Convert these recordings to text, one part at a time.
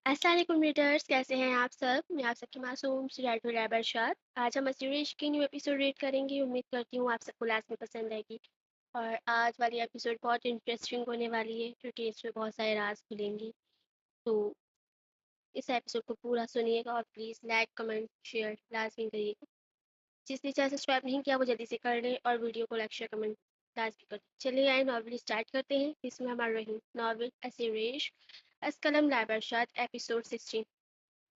السلام علیکم ریڈرس، کیسے ہیں آپ سب؟ میں آپ سب کی معصوم سراج الرحمن ارشاد۔ آج ہم سیریز کی نیو ایپیسوڈ ریڈ کریں گے، امید کرتی ہوں آپ سب کو لازمی پسند آئے گی۔ اور آج والی ایپیسوڈ بہت انٹرسٹنگ ہونے والی ہے کیونکہ اس میں بہت سارے راز کھلیں گے، تو اس ایپیسوڈ کو پورا سنیے گا اور پلیز لائک کمنٹ شیئر لازمی کریے گا۔ جس نے چینل سبسکرائب نہیں کیا وہ جلدی سے کر لیں اور ویڈیو کو لائک شیئر کمنٹ لازمی کر دیں۔ چلیے آئے ناول اسٹارٹ کرتے ہیں۔ بسم اللہ الرحمن الرحیم۔ ناول اسیریش از قلم لائبہ ارشاد، ایپیسوڈ 16۔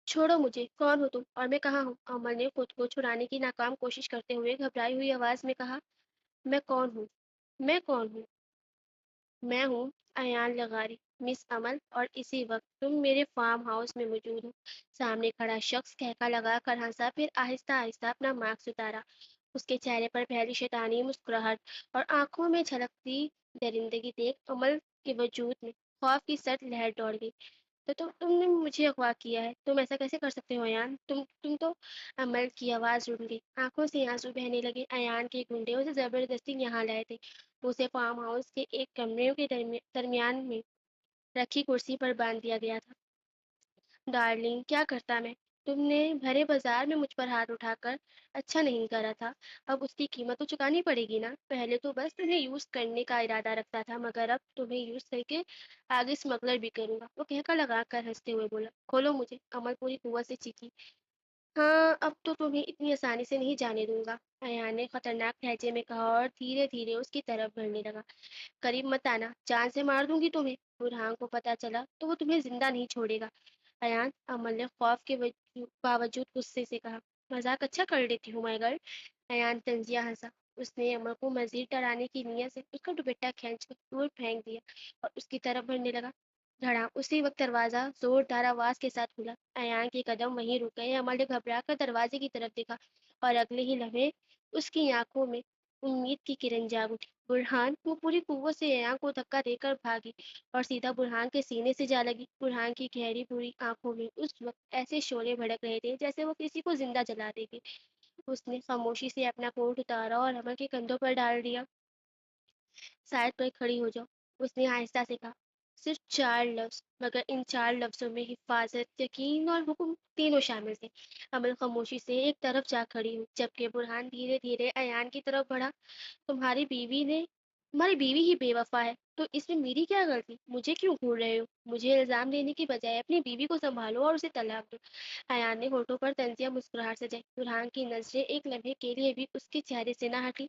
چھوڑو مجھے، کون ہو تم اور میں کہاں ہوں؟ عمر نے خود کو چھڑانے کی ناکام کوشش کرتے ہوئے گھبرائی ہوئی آواز میں کہا۔ میں کون ہوں؟ میں کون ہوں؟ میں ہوں ایان لغاری، مس عمل، اور اسی وقت تم میرے فارم ہاؤس میں موجود ہو۔ سامنے کھڑا شخص کہکا لگا کر ہنسا، پھر آہستہ آہستہ اپنا ماسک اتارا۔ اس کے چہرے پر پہلی شیطانی مسکراہٹ اور آنکھوں میں جھلکتی درندگی دیکھ عمل کے وجود میں خوف کی سرد لہر دوڑ گئی۔ تو تم نے مجھے اغوا کیا ہے، تم ایسا کیسے کر سکتے ہو ایان؟ تم تو… عمل کی آواز رک گئی، آنکھوں سے آنسو بہنے لگے۔ ایان کے گنڈے اسے زبردستی یہاں لائے تھے، اسے فارم ہاؤس کے ایک کمرے کے درمیان میں رکھی کرسی پر باندھ دیا گیا تھا۔ ڈارلنگ، کیا کرتا میں؟ تم نے بھرے بازار میں مجھ پر ہاتھ اٹھا کر اچھا نہیں کرا تھا، اب اس کی قیمت تو چکانی پڑے گی نا۔ پہلے تو بس تمہیں یوز کرنے کا ارادہ رکھتا تھا، مگر اب تمہیں یوز کر کے آگے اسمگلر بھی کروں گا، وہ کہکا لگا کر ہنستے ہوئے بولا۔ کھولو مجھے، عمل پوری قوت سے چیخی۔ ہاں، اب تو تمہیں اتنی آسانی سے نہیں جانے دوں گا، ایان نے خطرناک لہجے میں کہا اور دھیرے دھیرے اس کی طرف بڑھنے لگا۔ قریب مت آنا، جان سے مار دوں گی تمہیں۔ برہان کو پتہ چلا تو وہ تمہیں زندہ نہیں چھوڑے گا۔ ایان، عمل نے خوف کے باوجود غصے سے کہا۔ مذاق اچھا کر لیتی ہوں میں گرل۔ ایان طنزیہ ہنسا۔ اس نے عمل کو مزید ڈرانے کی نیت سے اس کا دوپٹہ کھینچ کر دور پھینک دیا اور اس کی طرف بڑھنے لگا۔ دھڑام، اسی وقت دروازہ زوردار آواز کے ساتھ کھلا۔ ایان کے قدم وہیں رک گئے۔ عمل نے گھبرا کر دروازے کی طرف دیکھا اور اگلے ہی لمحے اس کی آنکھوں میں امید کی کرن جاگ اٹھی۔ برہان! وہ پوری قوت سے ایان کو دھکا دے کر بھاگی اور سیدھا برہان کے سینے سے جا لگی۔ برہان کی گہری بری آنکھوں میں اس وقت ایسے شعلے بھڑک رہے تھے جیسے وہ کسی کو زندہ جلا دے گی۔ اس نے خاموشی سے اپنا کوٹ اتارا اور عمل کے کندھوں پر ڈال دیا۔ سائڈ پر کھڑی ہو جاؤ، اس نے آہستہ سے کہا۔ صرف 4 لفظ، مگر ان 4 لفظوں میں حفاظت، یقین اور حکم تینوں شامل تھے۔ عمل خاموشی سے ایک طرف جا کھڑی ہوئی جبکہ برہان دھیرے دھیرے ایان کی طرف بڑھا۔ تمہاری بیوی ہی بے وفا ہے تو اس میں میری کیا غلطی؟ مجھے کیوں گھور رہے ہو؟ مجھے الزام دینے کی بجائے اپنی بیوی کو سنبھالو اور اسے طلاق دو۔ ایان نے ہونٹوں پر طنزیہ مسکراہٹ سجائی۔ برہان کی نظریں ایک لمحے کے لیے بھی اس کے چہرے سے نہ ہٹی۔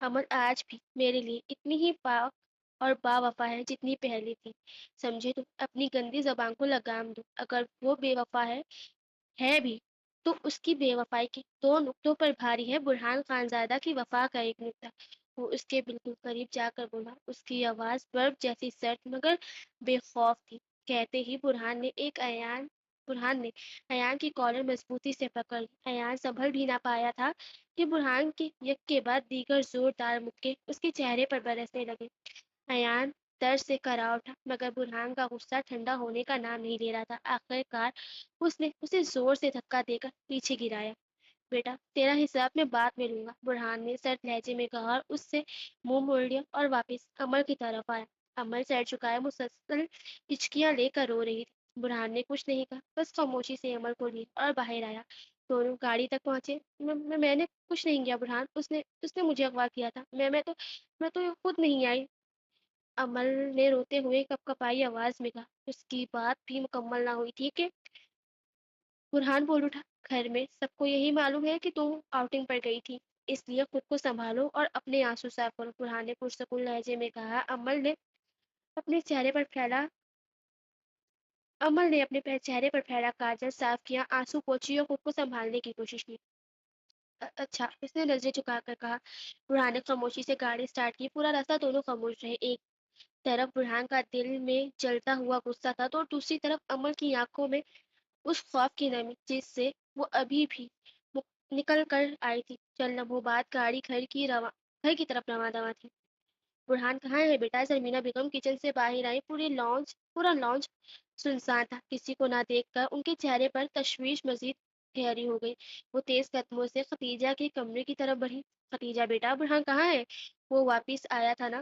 عمل آج بھی میرے لیے اتنی ہی پاک اور با وفا ہے جتنی پہلے تھی، سمجھے تم؟ اپنی گندی زبان کو لگام دو۔ اگر وہ بے وفا ہے بھی تو اس کی بے وفائی کے 2 نقطوں پر بھاری ہے برہان خانزادہ کی وفا کا ایک نقطہ۔ وہ اس کے بالکل قریب جا کر بولا، اس کی آواز برف جیسی سرد مگر بے خوف تھی۔ کہتے ہی برہان نے ایان کی کالر مضبوطی سے پکڑ لی۔ ایان سنبھل بھی نہ پایا تھا کہ برہان کے یک کے بعد دیگر زوردار مکے اس کے چہرے پر برسنے لگے۔ ایان درد سے کرا اٹھا مگر برہان کا غصہ ٹھنڈا ہونے کا نام نہیں لے رہا تھا۔ آخر کار اس نے اسے زور سے دھکا دے کر پیچھے گرایا۔ بیٹا، تیرا حساب میں بعد میں لوں گا، برہان نے سرد لہجے میں کہا اور اس سے منہ موڑ لیا اور واپس عمل کی طرف آیا۔ عمل سر جھکائے مسلسل ہچکیاں لے کر رو رہی تھی۔ برہان نے کچھ نہیں کہا، بس خاموشی سے عمل کو لیا اور باہر آیا۔ دونوں گاڑی تک پہنچے۔ میں نے کچھ نہیں کیا برہان، اس نے مجھے اغوا کیا تھا، میں تو خود نہیں آئی، عمل نے روتے ہوئے کپ کپائی آواز میں کہا۔ اس کی بات بھی مکمل نہ ہوئی تھی کہ برہان بول اٹھا۔ گھر میں سب کو یہی معلوم ہے کہ تم آؤٹنگ پر گئی تھی، اس لیے خود کو سنبھالو اور اپنے آنسو صاف کرو، برہان نے پرسکون لہجے میں کہا۔ اپنے چہرے پر پھیلا چہرے پر پھیلا کاجل صاف کیا، آنسو پوچھی اور خود کو سنبھالنے کی کوشش کی۔ اچھا، اس نے نظریں جھکا کر کہا۔ برہان نے خاموشی سے گاڑی سٹارٹ کی۔ پورا راستہ دونوں خاموش رہے۔ ایک طرف برہان کا دل میں جلتا ہوا غصہ تھا تو دوسری طرف عمل کی آنکھوں میں اس خوف کی نمی جس سے وہ ابھی بھی نکل کر آئی تھی۔ چند لمحوں بعد گاڑی گھر کی طرف رواں تھی۔ برہان کہاں ہے بیٹا؟ زمینہ بیگم کچن سے باہر آئی۔ پورا لانچ سنسان تھا۔ کسی کو نہ دیکھ کر ان کے چہرے پر تشویش مزید گہری ہو گئی۔ وہ تیز قدموں سے ختیجہ کے کمرے کی طرف بڑھی۔ ختیجہ بیٹا، برہان کہاں ہے؟ وہ واپس آیا تھا نا؟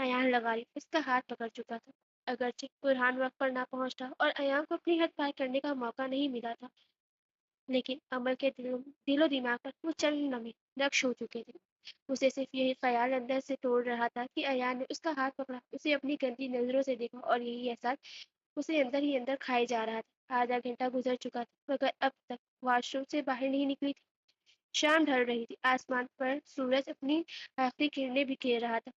ایان لغاری اس کا ہاتھ پکڑ چکا تھا۔ اگرچہ برہان وقت پر نہ پہنچتا اور ایان کو اپنی حد پار کرنے کا موقع نہیں ملا تھا، لیکن عمل کے دل و دماغ پر وہ چند لمحے نقش ہو چکے تھے۔ اسے صرف یہی خیال اندر سے توڑ رہا تھا کہ ایان نے اس کا ہاتھ پکڑا، اسے اپنی گندی نظروں سے دیکھا، اور یہی احساس اسے اندر ہی اندر کھائے جا رہا تھا۔ آدھا گھنٹہ گزر چکا تھا مگر اب تک واش روم سے باہر نہیں نکلی تھی۔ شام ڈھل رہی تھی، آسمان پر سورج اپنی آخری کرنیں بکھیر رہا تھا۔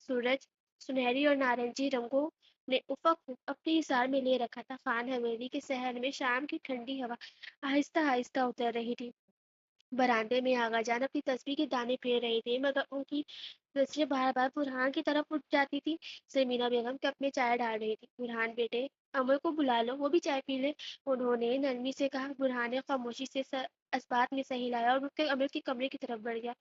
سورج سنہری اور نارنجی رنگوں نے افق کو اپنی حصار میں لے رکھا تھا۔ خان حویلی کے صحن میں شام کی ٹھنڈی ہوا آہستہ آہستہ اتر رہی تھی۔ برآمدے میں آغا جان اپنی تسبیح کے دانے پھیر رہے تھے مگر ان کی نظریں بار بار برہان کی طرف اٹھ جاتی تھی۔ سمیرہ بیگم کپ میں چائے ڈال رہی تھی۔ برہان بیٹے، امل کو بلا لو، وہ بھی چائے پی لے، انہوں نے نرمی سے کہا۔ برہان نے خاموشی سے اسبات میں صحیح لایا اور اٹھ کر امل کے کمرے کی طرف بڑھ گیا۔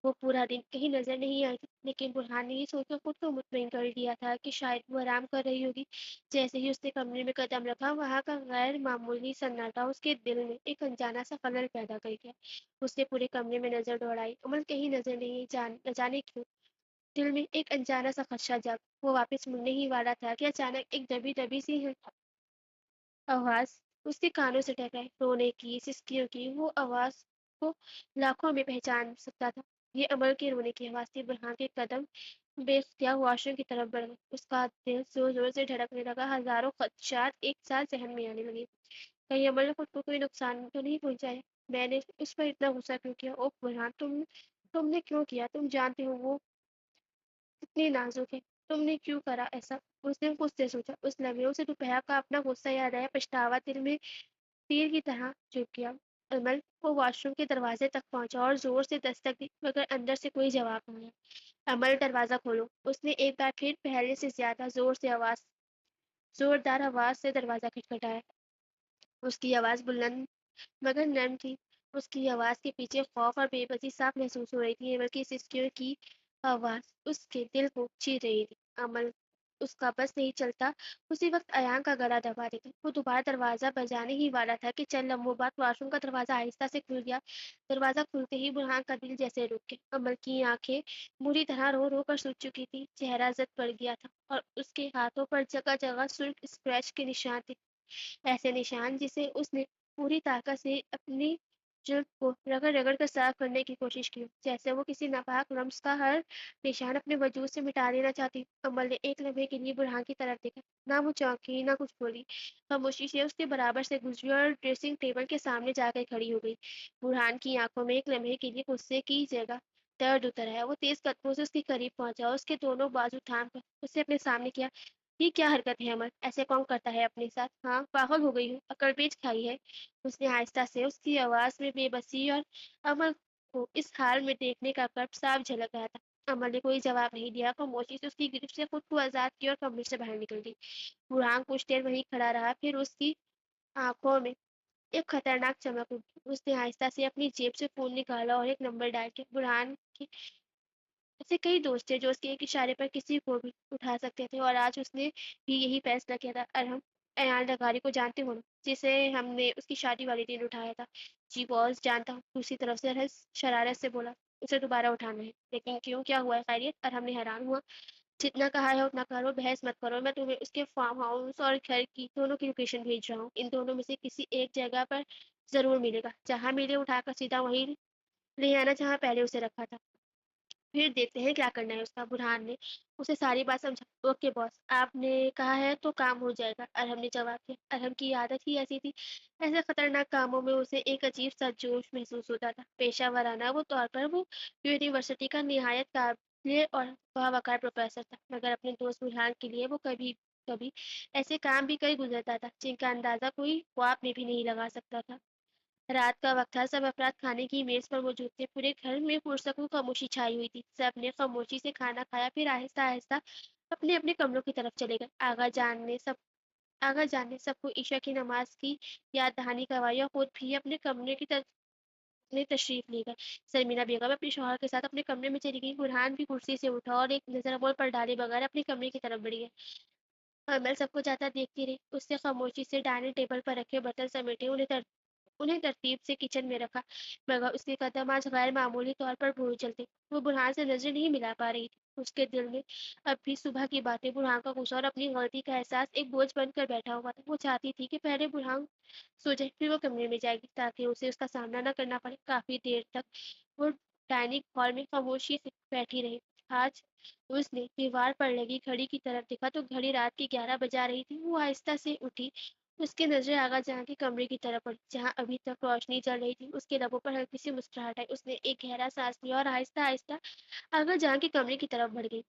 وہ پورا دن کہیں نظر نہیں آئی تھی، لیکن برہان نے یہ سوچ کر خود کو مطمئن کر لیا تھا کہ شاید وہ آرام کر رہی ہوگی۔ جیسے ہی اس نے کمرے میں قدم رکھا، وہاں کا غیر معمولی سناٹا اس کے دل میں ایک انجانا سا خلل پیدا کر گیا۔ اس نے پورے کمرے میں نظر دوڑائی، امل کہیں نظر نہیں، نہ جانے کیوں دل میں ایک انجانا سا خدشہ جاگ۔ وہ واپس مڑنے ہی والا تھا کہ اچانک ایک دبی دبی سی آواز اس کے کانوں سے ٹکرائی، رونے کی، سسکیوں کی۔ وہ آواز کو لاکھوں میں پہچان سکتا تھا۔ یہ عمل کے رونے کی آواز تھی۔ برہان کے قدم بے اختیار واش روم کی طرف بڑھ گئے۔ اس کا دل زور زور سے دھڑکنے لگا، ہزاروں خدشات ایک ساتھ ذہن میں آنے لگے۔ کہیں عمل نے خود کو کوئی نقصان تو نہیں پہنچایا؟ میں نے اس پر اتنا غصہ کیوں کیا؟ اوہ برہان، تم نے کیوں کیا؟ تم جانتے ہو وہ اتنی نازک ہے، تم نے کیوں کرا ایسا؟ اس نے خود سے سوچا۔ اس لمحے اسے دوپہر کا اپنا غصہ یاد آیا، پچھتاوا دل میں تیر کی طرح چبھ گیا۔ عمل وہ واش روم کے دروازے تک پہنچا اور زور سے دستک دی مگر اندر سے کوئی جواب نہ آیا۔ عمل، دروازہ کھولو، اس نے ایک بار پھر پہلے سے زیادہ زوردار آواز سے دروازہ کھٹکھٹایا۔ اس کی آواز بلند مگر نرم تھی۔ اس کی آواز کے پیچھے خوف اور بے بسی صاف محسوس ہو رہی تھی۔ عمل کی سسکیوں کی آواز اس کے دل کو چیر رہی تھی۔ عمل اس کا بس نہیں چلتا اسی وقت ایان کا گلا دبا دیتا۔ وہ دوبارہ دروازہ بجانے ہی والا تھا کہ چند لمحوں بعد واش روم کا دروازہ آہستہ سے کھل گیا۔ دروازہ کھلتے ہی برہان کا دل جیسے رک گیا۔ عمل کی آنکھیں بری طرح رو رو کر سوج چکی تھی، چہرہ زد پڑ گیا تھا اور اس کے ہاتھوں پر جگہ جگہ سرخ اسکریچ کے نشان تھے، ایسے نشان جسے اس نے پوری طاقت سے اپنی جلد کو رگڑ رگڑ کر صاف کرنے کی کوشش کی، جیسے وہ کسی ناپاک لمس کا ہر نشان اپنے وجود سے مٹا دینا چاہتی۔ عمل نے ایک لمحے کے لیے برہان کی طرف دیکھا، نہ وہ چونکی نہ کچھ بولی، خاموشی سے اس کے برابر سے گزری اور ڈریسنگ ٹیبل کے سامنے جا کر کھڑی ہو گئی۔ برہان کی آنکھوں میں ایک لمحے کے لیے غصے کی جگہ درد اتر آیا۔ وہ تیز قدموں سے اس کے قریب پہنچا اور اس کے دونوں بازو تھام کر اسے اپنے سامنے کیا۔ یہ کیا حرکت ہے عمل؟ ایسے کون کرتا ہے اپنے ساتھ؟ ہاں، پاگل ہو گئی ہوں، عقل بیچ کھائی ہے؟ اس نے آہستہ سے، اس کی آواز میں بے بسی اور عمل کو اس حال میں دیکھنے کا کرب صاف جھلک رہا تھا۔ عمل نے کوئی جواب نہیں دیا، خاموشی سے اس کی گرفت سے خود کو آزاد کی اور کمرے سے باہر نکل گئی۔ برہان کچھ دیر وہیں کھڑا رہا، پھر اس کی آنکھوں میں ایک خطرناک چمک اٹھی۔ اس نے آہستہ سے اپنی جیب سے فون نکالا اور ایک نمبر ڈائل کیا۔ برہان کے ایسے کئی دوست تھے جو اس کے ایک اشارے پر کسی کو بھی اٹھا سکتے تھے، اور آج اس نے بھی یہی فیصلہ کیا تھا۔ ارحم ایان لغاری کو جانتے ہو نا، جسے ہم نے اس کی شادی والے دن اٹھایا تھا؟ جی باس، جانتا ہوں، دوسری طرف سے ارحم شرارت سے بولا۔ اسے دوبارہ اٹھانا ہے؟ لیکن کیوں؟ کیا ہوا ہے؟ خیریت؟ ارحم نے حیران ہوا۔ جتنا کہا ہے اتنا کرو، بحث مت کرو۔ میں تمہیں اس کے فارم ہاؤس اور گھر کی دونوں کی لوکیشن بھیج رہا ہوں، ان دونوں میں سے کسی ایک جگہ پر ضرور ملے گا۔ جہاں ملے اٹھا کر سیدھا وہیں لے آنا جہاں پہلے اسے رکھا تھا، پھر دیکھتے ہیں کیا کرنا ہے اس کا۔ برہان نے اسے ساری بات سمجھا۔ اوکے باس، آپ نے کہا ہے تو کام ہو جائے گا، ارحم نے جواب دیا۔ ارحم کی عادت ہی ایسی تھی، ایسے خطرناک کاموں میں اسے ایک عجیب سا جوش محسوس ہوتا تھا۔ پیشہ ورانہ وہ طور پر وہ یونیورسٹی کا نہایت قابل اور باوقار پروفیسر تھا، مگر اپنے دوست برہان کے لیے وہ کبھی کبھی ایسے کام بھی کر گزرتا تھا جن کا اندازہ کوئی خواب میں بھی نہیں لگا سکتا تھا۔ رات کا وقت تھا، سب افراد کھانے کی میز پر موجود تھے۔ پورے گھر میں پرسکون خاموشی چھائی ہوئی تھی۔ سب نے خاموشی سے کھانا کھایا، پھر آہستہ آہستہ اپنے اپنے کمروں کی طرف چلے گئے۔ آغا جان نے سب کو عشاء کی نماز کی یاد دہانی کروائی اور خود بھی اپنے کمرے کی طرف میں تشریف لے گئے۔ سرمینا بیگم اپنے شوہر کے ساتھ اپنے کمرے میں چلی گئی۔ برہان بھی کرسی سے اٹھا اور ایک نظر امول پر ڈالے بغیر اپنے کمرے کی طرف بڑھ گیا۔ امل سب کو جاتا دیکھتی رہی، اس سے خاموشی سے ڈائننگ ٹیبل پر رکھے برتن سمیٹے، انہیں انہیں ترتیب سے کچن میں رکھا، مگر اس کے قدم آج غیر معمولی طور پر بھونچل تھے۔ وہ برہان سے نظر نہیں ملا پا رہی تھی۔ اس کے دل میں اب بھی صبح کی باتیں، برہان کا غصہ اور اپنی غلطی کا احساس ایک بوجھ بن کر بیٹھا ہوا تھا۔ وہ چاہتی تھی کہ پہلے برہان سو جائے، پھر وہ کمرے میں جائے گی تاکہ اسے اس کا سامنا نہ کرنا پڑے۔ کافی دیر تک وہ ڈائننگ ہال میں خاموشی سے بیٹھی رہی۔ آج اس نے دیوار پر لگی گھڑی کی طرف دیکھا تو گھڑی رات کی 11 بجا رہی تھی۔ وہ آہستہ سے اٹھی، اس کی نظریں آغا جہاں کے کمرے کی طرف پڑی جہاں ابھی تک روشنی چل رہی تھی۔ اس کے لبوں پر ہلکی سی مسکراہٹ آئی۔ اس نے ایک گہرا سانس لیا اور آہستہ آہستہ آغا جہاں کے کمرے کی طرف بڑھ گئی۔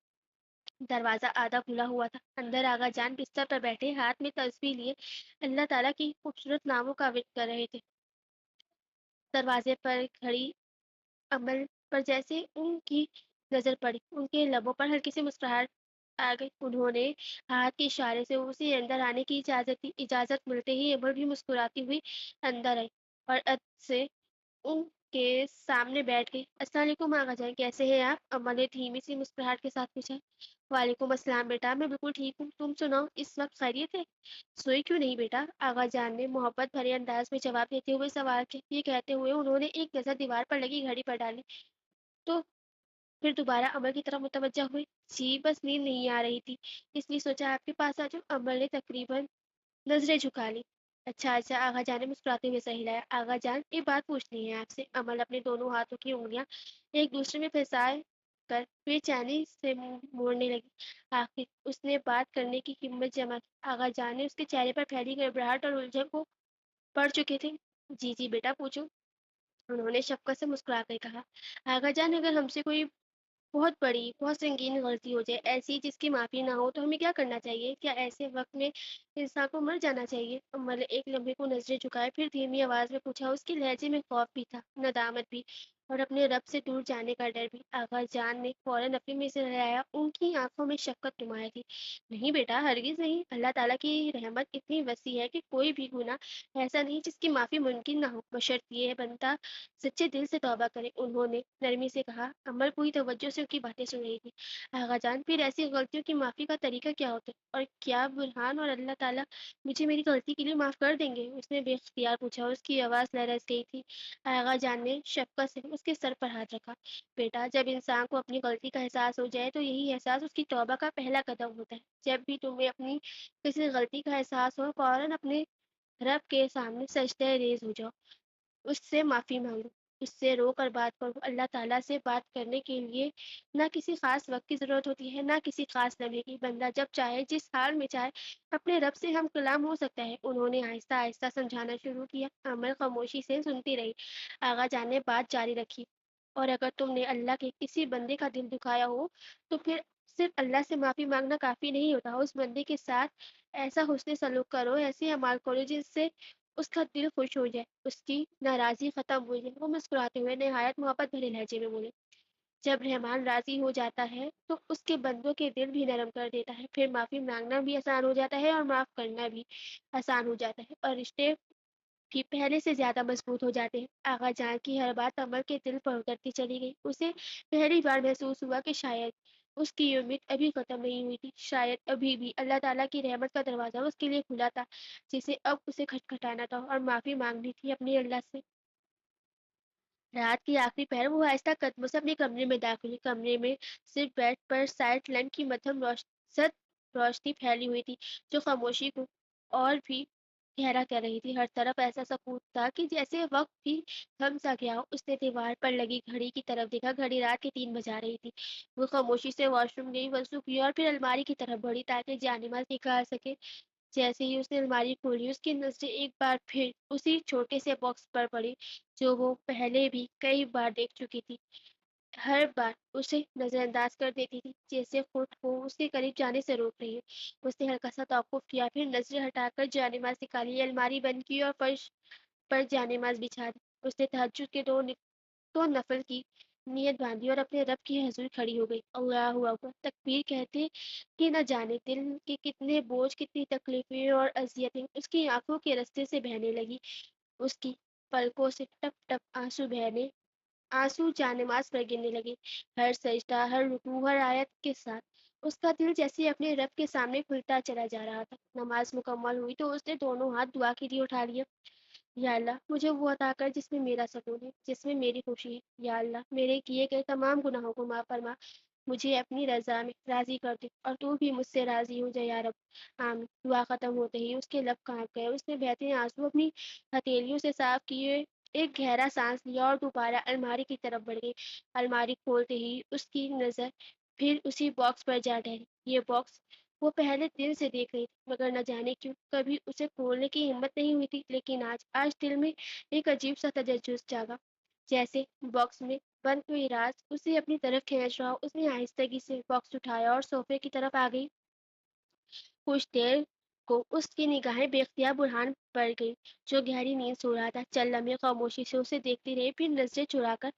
دروازہ آدھا کھلا ہوا تھا۔ اندر آغا جان بستر پر بیٹھے، ہاتھ میں تسبیح لیے اللہ تعالیٰ کی خوبصورت ناموں کا ورد کر رہے تھے۔ دروازے پر کھڑی عمل پر جیسے ان کی نظر پڑی، ان کے لبوں پر ہلکی سی مسکراہٹ آ گئی۔ انہوں نے ہاتھ کے اشارے سے اسے اندر آنے کی اجازت دی۔ اجازت ملتے ہی عمر بھی مسکراتی ہوئی اندر آئی اور سے ان کے سامنے بیٹھ گئی۔ السلام علیکم آغا جان، کیسے ہیں آپ؟ عمر نے دھیمی سی مسکراہٹ کے ساتھ پوچھا۔ وعلیکم السلام بیٹا، میں بالکل ٹھیک ہوں، تم سناؤ، اس وقت خیریت ہے؟ سوئی کیوں نہیں بیٹا؟ آغا جان نے محبت بھرے انداز میں جواب دیتے ہوئے سوال کیا۔ یہ کہتے ہوئے انہوں نے ایک نظر دیوار پر لگی گھڑی پر ڈالی تو پھر دوبارہ عمر کی طرف متوجہ ہوئی۔ جی بس نیند نہیں آ رہی تھی، اس لیے سوچا آپ کے پاس آ جاؤ۔ عمر نے تقریباً نظریں جھکا لی۔ اچھا اچھا، آغا جان نے مسکراتے ہوئے سر ہلایا۔ آغا جان، ایک بات پوچھنی ہے آپ سے۔ عمر اپنے دونوں ہاتھوں کی انگلیاں ایک دوسرے میں پھنسائے کر بے چینی سے منہ موڑنے لگی۔ آخر اس نے بات کرنے کی ہمت جمع کی۔ آغا جان نے اس کے چہرے پر پھیلی گھبراہٹ اور الجھن کو پڑھ چکے تھے۔ جی جی بیٹا پوچھو، انہوں نے شفقت سے مسکرا کر کہا۔ آغا جان، اگر ہم سے کوئی بہت بڑی، بہت سنگین غلطی ہو جائے، ایسی جس کی معافی نہ ہو، تو ہمیں کیا کرنا چاہیے؟ کیا ایسے وقت میں انسان کو مر جانا چاہیے؟ عمر نے ایک لمحے کو نظریں جھکائے، پھر دھیمی آواز میں پوچھا۔ اس کے لہجے میں خوف بھی تھا، ندامت بھی، اور اپنے رب سے دور جانے کا ڈر بھی۔ آغا جان نے فوراً اپنے منہ سے ہلایا۔ ان کی آنکھوں میں شفقت نمایاں تھی۔ نہیں بیٹا، ہرگز نہیں، اللہ تعالیٰ کی رحمت اتنی وسیع ہے کہ کوئی بھی گناہ ایسا نہیں جس کی معافی ممکن نہ ہو، بشرط یہ بنتا سچے دل سے توبہ کرے، انہوں نے نرمی سے کہا۔ عمر پوری توجہ سے ان کی باتیں سن رہی تھی۔ آغا جان، پھر ایسی غلطیوں کی معافی کا طریقہ کیا ہوتا ہے، اور کیا برہان اور اللہ تعالیٰ مجھے میری غلطی کے لیے معاف کر دیں گے؟ اس نے بے اختیار پوچھا۔ اس کی آواز لرز گئی تھی۔ آغا جان نے شفقت سے اس کے سر پر ہاتھ رکھا۔ بیٹا، جب انسان کو اپنی غلطی کا احساس ہو جائے تو یہی احساس اس کی توبہ کا پہلا قدم ہوتا ہے۔ جب بھی تمہیں اپنی کسی غلطی کا احساس ہو، فوراً اپنے رب کے سامنے سجدہ ریز ہو جاؤ، اس سے معافی مانگو، اس سے رو کر بات کرو۔ اللہ تعالیٰ سے بات کرنے کے لیے نہ کسی خاص وقت کی ضرورت ہوتی ہے، نہ کسی خاص لمحے کی۔ بندہ جب چاہے، جس حال میں چاہے، اپنے رب سے ہم کلام ہو سکتا ہے، انہوں نے آہستہ آہستہ سمجھانا شروع کیا۔ عمر خاموشی سے سنتی رہی۔ آغا جان نے بات جاری رکھی۔ اور اگر تم نے اللہ کے کسی بندے کا دل دکھایا ہو تو پھر صرف اللہ سے معافی مانگنا کافی نہیں ہوتا، اس بندے کے ساتھ ایسا حسن سلوک کرو، ایسے اعمال کرو جن سے اس کا دل خوش ہو جائے، اس کی ناراضی ختم ہو جائے۔ وہ مسکراتے ہوئے نہایت محبت بھرے لہجے میں بولے۔ جب رحمان راضی ہو جاتا ہے تو اس کے بندوں کے دل بھی نرم کر دیتا ہے، پھر معافی مانگنا بھی آسان ہو جاتا ہے اور معاف کرنا بھی آسان ہو جاتا ہے، اور رشتے بھی پہلے سے زیادہ مضبوط ہو جاتے ہیں۔ آغا جان کی ہر بات عمر کے دل پر اترتی چلی گئی۔ اسے پہلی بار محسوس ہوا کہ شاید اس کی امید ابھی ختم نہیں ہوئی تھی، شاید ابھی بھی اللہ تعالیٰ کی رحمت کا دروازہ اس کے لیے کھلا تھا، جسے اب اسے کھٹکھٹانا تھا اور معافی مانگنی تھی اپنے اللہ سے۔ رات کی آخری پہر وہ آہستہ قدموں سے اپنے کمرے میں داخل ہوئی۔ کمرے میں صرف بیڈ پر سائڈ لیمپ کی مدھم روشنی پھیلی ہوئی تھی، جو خاموشی کو اور بھی گہرا کر رہی تھی۔ ہر طرف ایسا سکوت تھا کہ جیسے وقت بھی تھم سا گیا ہو۔ اس نے دیوار پر لگی گھڑی کی طرف دیکھا، گھڑی رات کے 3 بجا رہی تھی۔ وہ خاموشی سے واش روم گئی، وضو کی اور پھر الماری کی طرف بڑھی تاکہ جانماز نکال سکے۔ جیسے ہی اس نے الماری کھولی، اس کی نظریں ایک بار پھر اسی چھوٹے سے باکس پر پڑی جو وہ پہلے بھی کئی بار دیکھ چکی تھی۔ ہر بار اسے نظر انداز کر دیتی تھی، جیسے خود کو اس کے قریب جانے سے روک رہی ہے۔ اس نے ہلکا سا توقف کیا، پھر نظریں ہٹا کر جانماز نکالی، الماری بند کی اور فرش پر جانماز بچھا دی۔ اس نے تہجد کے دو نفل کی نیت باندھی اور اپنے رب کی حضور کھڑی ہو گئی۔ اللہ اکبر، تکبیر کہتے کہ نہ جانے دل کے کتنے بوجھ، کتنی تکلیفیں اور اذیتیں اس کی آنکھوں کے رستے سے بہنے لگی۔ اس کی پلکوں سے ٹپ ٹپ آنسو جانماز پر گرنے لگے، ہر سجدہ، ہر رکوع، ہر آیت کے ساتھ اس کا دل جیسے اپنے رب کے سامنے کھلتا چلا جا رہا تھا۔ نماز مکمل ہوئی تو اس نے دونوں ہاتھ دعا کے لیے اٹھا لیے۔ یا اللہ مجھے وہ عطا کر جس میں میرا سکون ہے، جس میں میری خوشی ہے۔ یا اللہ میرے کیے گئے تمام گناہوں کو معاف فرما، مجھے اپنی رضا میں راضی کر دے اور تو بھی مجھ سے راضی ہو جائے یا رب آمین۔ دعا ختم ہوتے ہی اس کے لب کانپ گئے، اس نے بہتے آنسو اپنی ہتھیلیوں سے صاف کیے، ایک گہرا سانس لیا اور دوبارہ الماری کی طرف بڑھ گئی۔ الماری کھولتے ہی اس کی نظر پھر اسی باکس پر جا ٹھہری۔ یہ باکس وہ پہلے دن سے دیکھ رہی تھی مگر نہ جانے کیوں کبھی اسے کھولنے کی ہمت نہیں ہوئی تھی، لیکن آج دل میں ایک عجیب سا تجسس جاگا، جیسے باکس میں بند کوئی راز اسے اپنی طرف کھینچ رہا ہو۔ اس نے آہستگی سے باکس اٹھایا اور صوفے کی طرف آ گئی۔ کچھ دیر کو اس کی نگاہیں بے اختیار برہان پر گئی جو گہری نیند سو رہا تھا۔ چند لمحے خاموشی سے اسے دیکھتی رہی، پھر نظریں چرا کر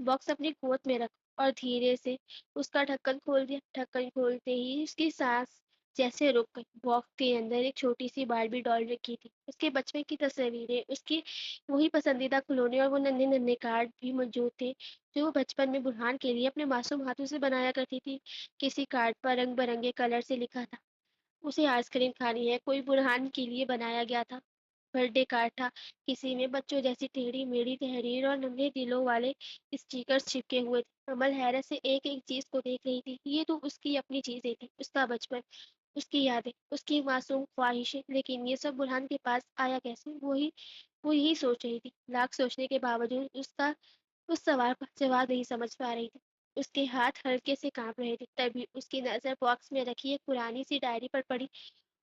باکس اپنی گود میں رکھ اور دھیرے سے اس کا ڈھکن کھول دیا۔ ڈھکن کھولتے ہی اس کی سانس جیسے رک گئی۔ باکس کے اندر ایک چھوٹی سی باربی ڈال رکھی تھی، اس کے بچپن کی تصویریں، اس کی وہی پسندیدہ کھلونے اور وہ ننھے ننھے کارڈ بھی موجود تھے جو وہ بچپن میں برہان کے لیے اپنے معصوم ہاتھوں سے بنایا کرتی تھی۔ کسی کارڈ پر رنگ برنگے کلر سے لکھا تھا اسے آئس کریم کھانی ہے، کوئی برہان کے لیے بنایا گیا تھا برتھ ڈے کارڈ تھا، کسی میں بچوں جیسی ٹیڑھی میڑھی تحریر اور ننھے دلوں والے اسٹیکرز چپکے ہوئے تھے۔ امل حیرت سے ایک ایک چیز کو دیکھ رہی تھی، یہ تو اس کی اپنی چیزیں تھیں، اس کا بچپن، اس کی یادیں، اس کی معصوم خواہشیں، لیکن یہ سب برہان کے پاس آیا کیسے؟ وہ یہی سوچ رہی تھی، لاکھ سوچنے کے باوجود اس سوال کا جواب نہیں سمجھ پا رہی تھی۔ اس کے ہاتھ ہلکے سے کانپ رہے تھے، تبھی اس کی نظر باکس میں رکھی ایک پرانی سی ڈائری پر پڑی۔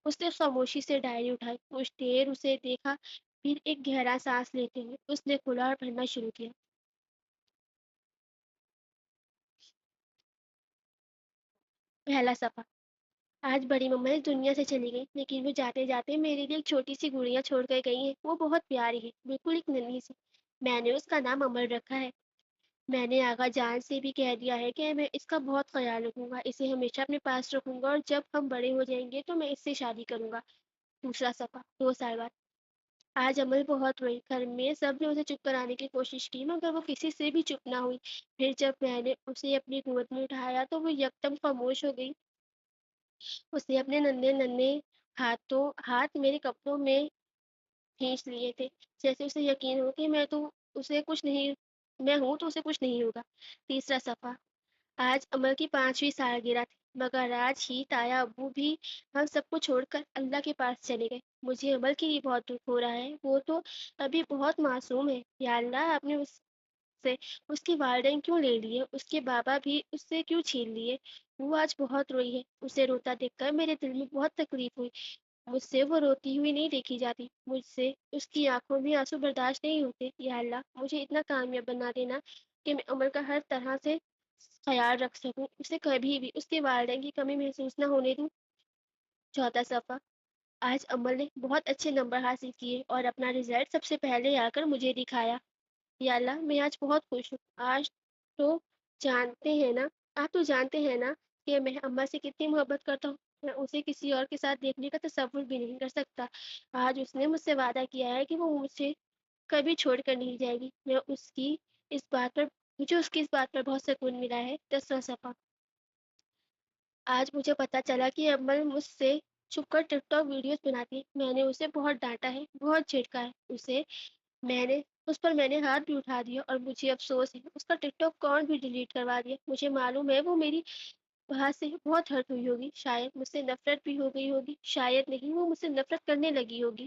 اس نے خاموشی سے ڈائری اٹھائی، کچھ دیر اسے دیکھا، پھر ایک گہرا سانس لیتے ہوئے اس نے کھلا اور پڑھنا شروع کیا۔ پہلا صفحہ۔ آج بڑی مما اس دنیا سے چلی گئی، لیکن وہ جاتے جاتے میرے لیے ایک چھوٹی سی گڑیا چھوڑ کر گئی ہے۔ وہ بہت پیاری ہے، بالکل ایک ننھی سی۔ میں نے اس کا نام امل رکھا ہے۔ میں نے آغا جان سے بھی کہہ دیا ہے کہ میں اس کا بہت خیال رکھوں گا، اسے ہمیشہ اپنے پاس رکھوں گا، اور جب ہم بڑے ہو جائیں گے تو میں اس سے شادی کروں گا۔ دوسرا صفحہ۔ 2 سال بعد۔ آج عمل بہت روئی، گھر میں سب نے اسے چپ کرانے کی کوشش کی مگر وہ کسی سے بھی چپ نہ ہوئی۔ پھر جب میں نے اسے اپنی گود میں اٹھایا تو وہ یکدم خاموش ہو گئی۔ اس نے اپنے ننھے ننھے ہاتھ میرے کپڑوں میں کھینچ لیے تھے، جیسے اسے یقین ہو کہ اسے کچھ نہیں میں ہوں تو اسے کچھ نہیں ہوگا۔ تیسرا صفحہ۔ آج عمل کی 5ویں سالگرہ تھی مگر آج ہی تایا ابو بھی ہم سب کو چھوڑ کر اللہ کے پاس چلے گئے۔ مجھے عمل کے لیے بہت دکھ ہو رہا ہے، وہ تو ابھی بہت معصوم ہے۔ یا اللہ آپ نے سے اس کے والدین کیوں لے لیے، اس کے بابا بھی اس سے کیوں چھین لیے۔ وہ آج بہت روئی ہے، اسے روتا دیکھ کر میرے دل میں بہت تکلیف ہوئی۔ مجھ سے وہ روتی ہوئی نہیں دیکھی جاتی، مجھ سے اس کی آنکھوں میں آنسو برداشت نہیں ہوتے۔ یا اللہ مجھے اتنا کامیاب بنا دینا کہ میں عمل کا ہر طرح سے خیال رکھ سکوں، اسے کبھی بھی اس کے والدین کی کمی محسوس نہ ہونے دوں۔ چوتھا صفحہ۔ آج عمل نے بہت اچھے نمبر حاصل کیے اور اپنا رزلٹ سب سے پہلے آ کر مجھے دکھایا۔ یا اللہ میں آج بہت خوش ہوں۔ آج تو جانتے ہیں نا آپ تو جانتے ہیں نا کہ میں اماں سے کتنی محبت کرتا ہوں، میں اسے کسی اور کے ساتھ دیکھنے کا تصور بھی نہیں کر سکتا۔ آج اس نے مجھ سے وعدہ کیا ہے کہ وہ مجھے کبھی چھوڑ کر نہیں جائے گی۔ مجھے اس کی اس بات پر بہت سکون ملا ہے۔ 10واں صفحہ۔ آج مجھے پتا چلا کہ عمل مجھ سے چھپ کر ٹک ٹاک ویڈیوز بناتی ہے۔ میں نے اسے بہت ڈانٹا ہے، بہت جھڑکا ہے میں نے میں نے ہاتھ بھی اٹھا دیا اور مجھے افسوس ہے، اس کا ٹک ٹاک اکاؤنٹ بھی ڈیلیٹ کروا دیا۔ مجھے معلوم ہے وہ میری بات سے بہت ہرٹ ہوئی ہوگی، شاید مجھ سے نفرت بھی ہو گئی ہوگی، شاید نہیں وہ مجھ سے نفرت کرنے لگی ہوگی۔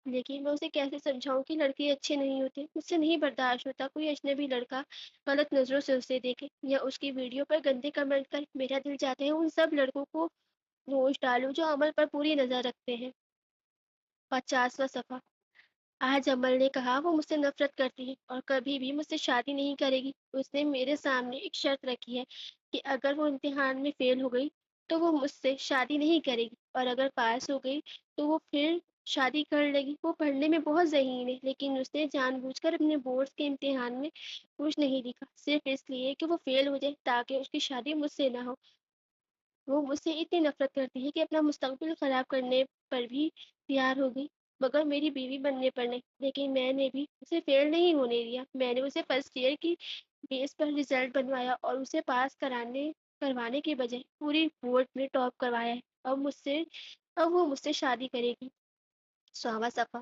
لیکن میں اسے کیسے سمجھاؤں کہ لڑکے اچھے نہیں ہوتے، مجھ سے نہیں برداشت ہوتا کوئی اجنبی لڑکا غلط نظروں سے اسے دیکھے یا اس کی ویڈیو پر گندے کمنٹ کرے۔ میرا دل چاہتا ہے ان سب لڑکوں کو نوچ ڈالوں جو عمل پر پوری نظر رکھتے ہیں۔ 50واں صفحہ۔ آج عمل نے کہا وہ مجھ سے نفرت کرتی ہے اور کبھی بھی مجھ سے شادی نہیں کرے گی۔ اس نے میرے سامنے ایک شرط رکھی ہے کہ اگر وہ امتحان میں فیل ہو گئی تو وہ مجھ سے شادی نہیں کرے گی، اور اگر پاس ہو گئی تو وہ پھر شادی کر لے گی۔ وہ پڑھنے میں بہت ذہین ہے، لیکن اس نے جان بوجھ کر اپنے بورڈز کے امتحان میں کچھ نہیں لکھا، صرف اس لیے کہ وہ فیل ہو جائے تاکہ اس کی شادی مجھ سے نہ ہو۔ وہ مجھ سے اتنی نفرت کرتی ہے کہ اپنا مستقبل خراب کرنے پر بھی تیار ہو گئی، مگر میری بیوی بننے پر نہیں۔ لیکن میں نے بھی اسے فیل نہیں ہونے دیا، میں نے اسے فرسٹ ایئر کی بیس پر رزلٹ بنوایا اور اسے پاس کروانے کے بجائے پوری بورڈ میں ٹاپ کروایا ہے۔ اب وہ مجھ سے شادی کرے گی۔ 100واں صفحہ۔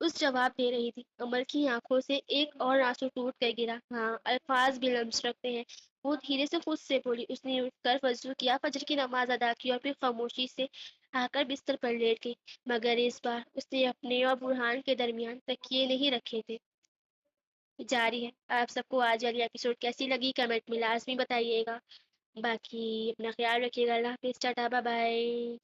اس جواب دے رہی تھی، عمر کی آنکھوں سے ایک اور آنسو ٹوٹ کر گرا۔ ہاں، الفاظ بھی لمس رکھتے ہیں۔ وہ دھیرے سے خود سے بولی۔ اس نے اٹھ کر وضو کیا، فجر کی نماز ادا کی اور پھر خاموشی سے آ کر بستر پر لیٹ گئی، مگر اس بار اس نے اپنے اور برہان کے درمیان تکیے نہیں رکھے تھے۔ جاری ہے۔ آپ سب کو آج والی ایپیسوڈ کیسی لگی کمنٹ میں لازمی بتائیے گا۔ باقی اپنا خیال رکھیے گا۔ اللہ حافظ، ٹاٹا، بائے بائے۔